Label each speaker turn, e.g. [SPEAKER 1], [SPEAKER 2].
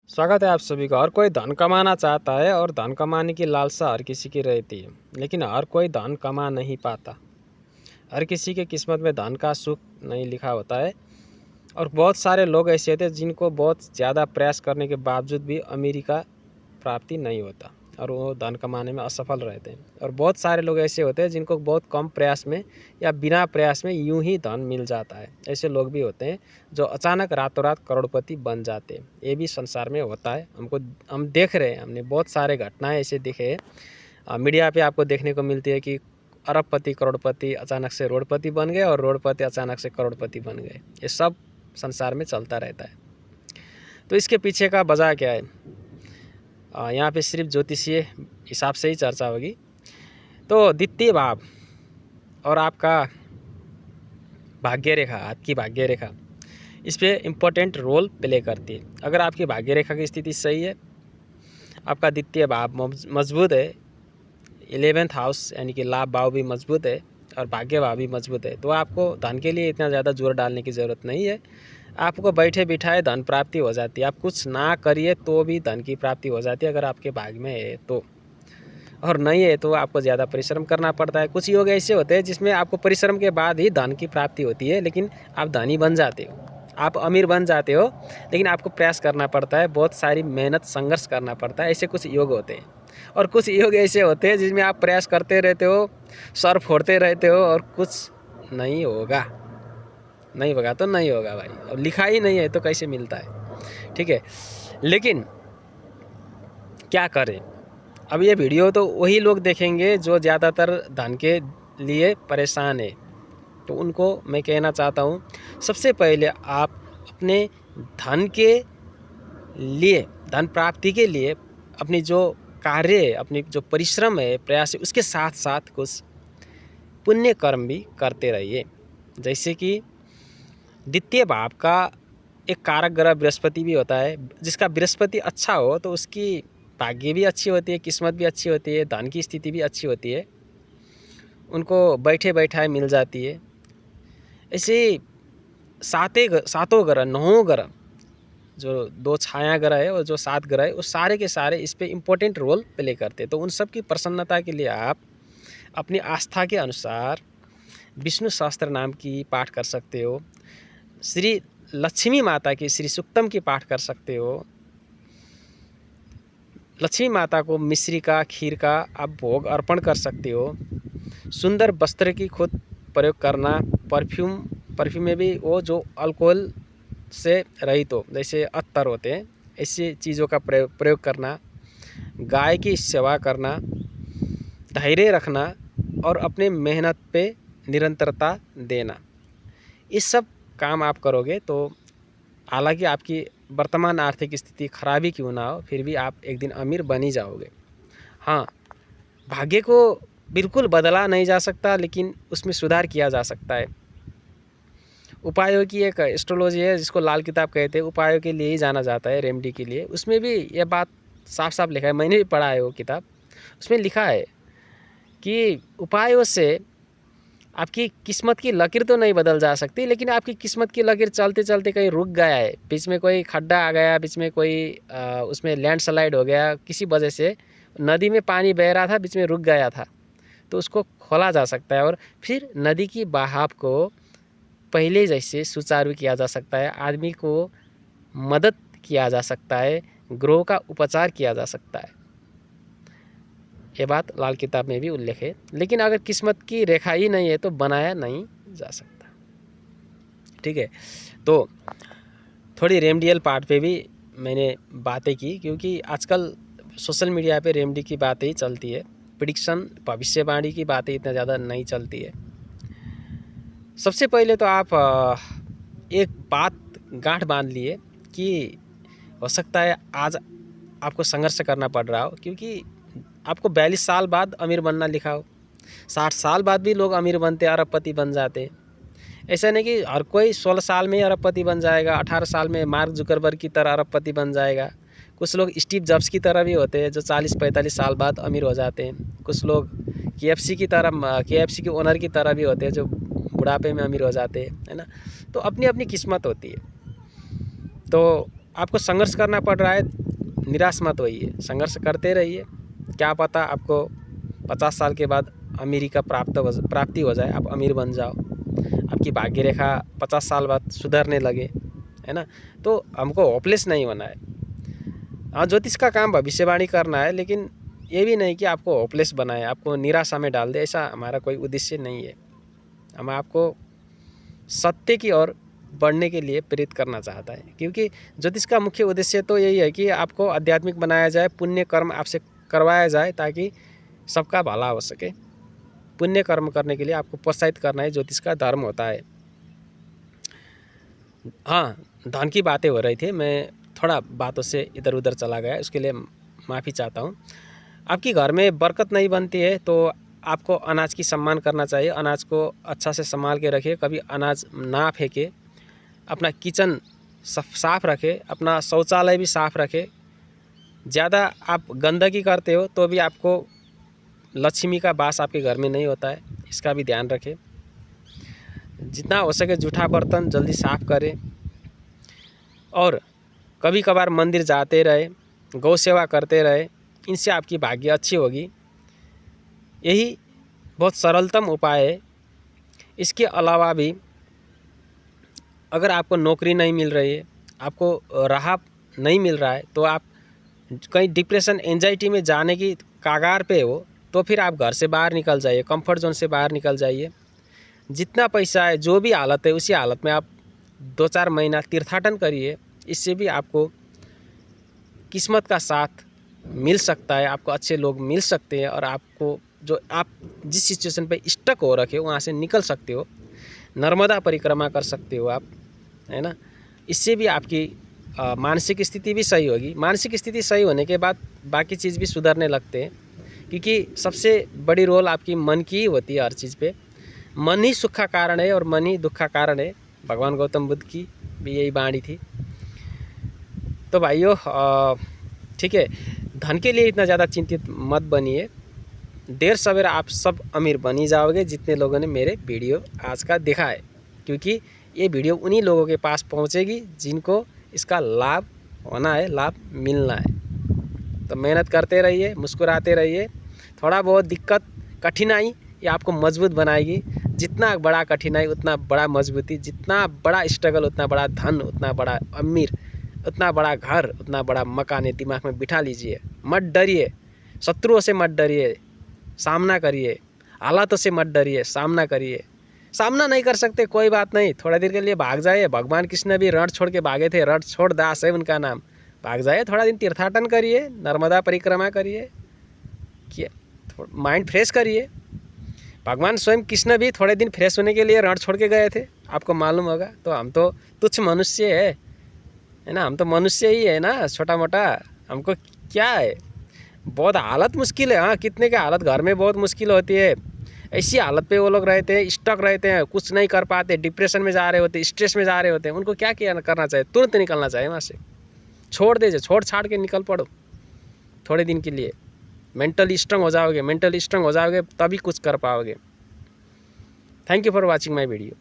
[SPEAKER 1] स्वागत है आप सभी का। हर कोई धन कमाना चाहता है और धन कमाने की लालसा हर किसी की रहती है, लेकिन हर कोई धन कमा नहीं पाता। हर किसी के किस्मत में धन का सुख नहीं लिखा होता है और बहुत सारे लोग ऐसे होते हैं जिनको बहुत ज़्यादा प्रयास करने के बावजूद भी अमीरी का प्राप्ति नहीं होता और वो धन कमाने में असफल रहते हैं। और बहुत सारे लोग ऐसे होते हैं जिनको बहुत कम प्रयास में या बिना प्रयास में यूं ही धन मिल जाता है। ऐसे लोग भी होते हैं जो अचानक रातों रात करोड़पति बन जाते हैं। ये भी संसार में होता है। हम देख रहे हैं, हमने बहुत सारे घटनाएं ऐसे देखे हैं। मीडिया पे आपको देखने को मिलती है कि अरबपति करोड़पति अचानक से रोडपति बन गए और रोडपति अचानक से करोड़पति बन गए। ये सब संसार में चलता रहता है। तो इसके पीछे का वजह क्या है? यहाँ पे सिर्फ ज्योतिषीय हिसाब से ही चर्चा होगी। तो द्वितीय भाव और आपका भाग्य रेखा, आपकी भाग्य रेखा, इस पे इम्पोर्टेंट रोल प्ले करती है। अगर आपकी भाग्य रेखा की स्थिति सही है, आपका द्वितीय भाव मजबूत है, 11th हाउस यानी कि लाभ भाव भी मजबूत है और भाग्य भाव भी मजबूत है, तो आपको धन के लिए इतना ज़्यादा जोर डालने की ज़रूरत नहीं है। आपको बैठे बिठाए धन प्राप्ति हो जाती है। आप कुछ ना करिए तो भी धन की प्राप्ति हो जाती है अगर आपके भाग में है तो, और नहीं है तो आपको ज़्यादा परिश्रम करना पड़ता है। कुछ योग ऐसे होते हैं जिसमें आपको परिश्रम के बाद ही धन की प्राप्ति होती है, लेकिन आप धनी बन जाते हो, आप अमीर बन जाते हो, लेकिन आपको प्रयास करना पड़ता है, बहुत सारी मेहनत संघर्ष करना पड़ता है। ऐसे कुछ योग होते हैं। और कुछ योग ऐसे होते हैं जिसमें आप प्रयास करते रहते हो, सर फोड़ते रहते हो और कुछ नहीं होगा। नहीं होगा तो नहीं होगा भाई, अब लिखा ही नहीं है तो कैसे मिलता है? ठीक है, लेकिन क्या करें? अब ये वीडियो तो वही लोग देखेंगे जो ज़्यादातर धन के लिए परेशान है। तो उनको मैं कहना चाहता हूँ, सबसे पहले आप अपने धन के लिए, धन प्राप्ति के लिए अपनी जो कार्य है, अपनी जो परिश्रम है, प्रयास है, उसके साथ साथ कुछ पुण्य कर्म भी करते रहिए। जैसे कि द्वितीय भाव का एक कारक ग्रह बृहस्पति भी होता है। जिसका बृहस्पति अच्छा हो तो उसकी भाग्य भी अच्छी होती है, किस्मत भी अच्छी होती है, धन की स्थिति भी अच्छी होती है, उनको बैठे बैठाए मिल जाती है। ऐसे सातों ग्रह, 9 ग्रह, जो 2 छाया ग्रह है और जो 7 ग्रह है, वो सारे के सारे इस पे इम्पोर्टेंट रोल प्ले करते हैं। तो उन सब की प्रसन्नता के लिए आप अपनी आस्था के अनुसार विष्णु सहस्त्र नाम की पाठ कर सकते हो, श्री लक्ष्मी माता की श्री सूक्तम की पाठ कर सकते हो। लक्ष्मी माता को मिश्री का, खीर का आप भोग अर्पण कर सकते हो। सुंदर वस्त्र की खुद प्रयोग करना। परफ्यूम में भी वो जो अल्कोहल से रहित हो, जैसे अत्तर होते हैं, ऐसी चीज़ों का प्रयोग करना। गाय की सेवा करना, धैर्य रखना और अपने मेहनत पे निरंतरता देना। इस सब काम आप करोगे तो हालांकि आपकी वर्तमान आर्थिक स्थिति खराब ही क्यों ना हो, फिर भी आप एक दिन अमीर बन ही जाओगे। हाँ, भाग्य को बिल्कुल बदला नहीं जा सकता, लेकिन उसमें सुधार किया जा सकता है। उपायों की एक एस्ट्रोलॉजी है जिसको लाल किताब कहते हैं, उपायों के लिए ही जाना जाता है, रेमेडी के लिए। उसमें भी यह बात साफ साफ लिखा है, मैंने भी पढ़ा है वो किताब। उसमें लिखा है कि उपायों से आपकी किस्मत की लकीर तो नहीं बदल जा सकती, लेकिन आपकी किस्मत की लकीर चलते चलते कहीं रुक गया है, बीच में कोई खड्डा आ गया, बीच में कोई उसमें लैंडस्लाइड हो गया, किसी वजह से नदी में पानी बह रहा था, बीच में रुक गया था, तो उसको खोला जा सकता है और फिर नदी की बहाव को पहले जैसे सुचारू किया जा सकता है। आदमी को मदद किया जा सकता है, ग्रह का उपचार किया जा सकता है। ये बात लाल किताब में भी उल्लेख है। लेकिन अगर किस्मत की रेखा ही नहीं है तो बनाया नहीं जा सकता। ठीक है, तो थोड़ी रेमेडियल पार्ट पे भी मैंने बातें की, क्योंकि आजकल सोशल मीडिया पे रेमेडी की बातें ही चलती है, प्रेडिक्शन, भविष्यवाणी की बातें इतना ज़्यादा नहीं चलती है। सबसे पहले तो आप एक बात गांठ बांध लिए कि हो सकता है आज आपको संघर्ष करना पड़ रहा हो, क्योंकि आपको 42 साल बाद अमीर बनना लिखा हो। 60 साल बाद भी लोग अमीर बनते, अरबपति बन जाते। ऐसा नहीं कि हर कोई 16 साल में ही अरबपति बन जाएगा, 18 साल में मार्क जुकरबर्ग की तरह अरबपति बन जाएगा। कुछ लोग स्टीव जॉब्स की तरह भी होते हैं जो 40-45 साल बाद अमीर हो जाते हैं। कुछ लोग KFC की तरह, KFC के ओनर की तरह भी होते हैं जो बुढ़ापे में अमीर हो जाते हैं, है ना। तो अपनी अपनी किस्मत होती है। तो आपको संघर्ष करना पड़ रहा है, निराश मत होइए, संघर्ष करते रहिए। क्या पता आपको 50 साल के बाद अमीरी का प्राप्ति हो जाए, आप अमीर बन जाओ, आपकी भाग्य रेखा 50 साल बाद सुधरने लगे, है ना। तो हमको होपलेस नहीं होना है। हाँ, ज्योतिष का काम भविष्यवाणी करना है, लेकिन ये भी नहीं कि आपको होपलेस बनाए, आपको निराशा में डाल दे, ऐसा हमारा कोई उद्देश्य नहीं है। हम आपको सत्य की ओर बढ़ने के लिए प्रेरित करना चाहता है, क्योंकि ज्योतिष का मुख्य उद्देश्य तो यही है कि आपको आध्यात्मिक बनाया जाए, पुण्य कर्म आपसे करवाया जाए ताकि सबका भला हो सके। पुण्य कर्म करने के लिए आपको प्रोत्साहित करना ही ज्योतिष का धर्म होता है। हाँ, धन की बातें हो रही थी, मैं थोड़ा बातों से इधर उधर चला गया, उसके लिए माफ़ी चाहता हूँ। आपकी घर में बरकत नहीं बनती है तो आपको अनाज की सम्मान करना चाहिए, अनाज को अच्छा से संभाल के रखिए, कभी अनाज ना फेंके, अपना किचन साफ़ रखें, अपना शौचालय भी साफ़ रखें। ज़्यादा आप गंदगी करते हो तो भी आपको लक्ष्मी का वास आपके घर में नहीं होता है, इसका भी ध्यान रखें। जितना हो सके जूठा बर्तन जल्दी साफ़ करें, और कभी कभार मंदिर जाते रहे, गौ सेवा करते रहे, इनसे आपकी भाग्य अच्छी होगी। यही बहुत सरलतम उपाय है। इसके अलावा भी अगर आपको नौकरी नहीं मिल रही है, आपको राह नहीं मिल रहा है, तो आप कहीं डिप्रेशन एंजाइटी में जाने की कागार पे हो, तो फिर आप घर से बाहर निकल जाइए, कंफर्ट जोन से बाहर निकल जाइए। जितना पैसा है, जो भी हालत है, उसी हालत में आप 2-4 महीना तीर्थाटन करिए। इससे भी आपको किस्मत का साथ मिल सकता है, आपको अच्छे लोग मिल सकते हैं, और आपको जो आप जिस सिचुएशन पे स्टक हो रखे हो वहाँ से निकल सकते हो। नर्मदा परिक्रमा कर सकते हो आप, है ना। इससे भी आपकी मानसिक स्थिति भी सही होगी। मानसिक स्थिति सही होने के बाद बाकी चीज़ भी सुधरने लगते हैं, क्योंकि सबसे बड़ी रोल आपकी मन की ही होती है हर चीज़ पे। मन ही सुख का कारण है और मन ही दुख का कारण है। भगवान गौतम बुद्ध की भी यही वाणी थी। तो भाइयों, ठीक है, धन के लिए इतना ज़्यादा चिंतित मत बनिए, देर सवेर आप सब अमीर बन ही जाओगे जितने लोगों ने मेरे वीडियो आज का देखा है, क्योंकि ये वीडियो उन्हीं लोगों के पास पहुंचेगी जिनको इसका लाभ होना है, लाभ मिलना है। तो मेहनत करते रहिए, मुस्कुराते रहिए। थोड़ा बहुत दिक्कत, कठिनाई, ये आपको मजबूत बनाएगी। जितना बड़ा कठिनाई उतना बड़ा मजबूती, जितना बड़ा स्ट्रगल उतना बड़ा धन, उतना बड़ा अमीर, उतना बड़ा घर, उतना बड़ा मकान दिमाग में बिठा लीजिए। मत डरिए, शत्रुओं से मत डरिए, सामना करिए। हालातों से मत डरिए, सामना करिए। सामना नहीं कर सकते, कोई बात नहीं, थोड़ा देर के लिए भाग जाइए। भगवान कृष्ण भी रण छोड़ के भागे थे, रण छोड़ दास है उनका नाम। भाग जाइए, थोड़ा दिन तीर्थाटन करिए, नर्मदा परिक्रमा करिए, माइंड फ्रेश करिए। भगवान स्वयं कृष्ण भी थोड़े दिन फ्रेश होने के लिए रण छोड़ के गए थे, आपको मालूम होगा। तो हम तो तुच्छ मनुष्य है ना, हम तो मनुष्य ही है ना, छोटा मोटा। हमको क्या है, बहुत हालत मुश्किल है। हाँ, कितने के हालत घर में बहुत मुश्किल होती है। ऐसी हालत पे वो लोग रहते हैं, स्टक रहते हैं, कुछ नहीं कर पाते, डिप्रेशन में जा रहे होते, स्ट्रेस में जा रहे होते हैं। उनको क्या करना चाहिए, तुरंत निकलना चाहिए वहाँ से। छोड़ दीजिए, छोड़ छाड़ के निकल पड़ो थोड़े दिन के लिए। मेंटली स्ट्रांग हो जाओगे, मेंटली स्ट्रांग हो जाओगे तभी कुछ कर पाओगे। Thank you for watching my video.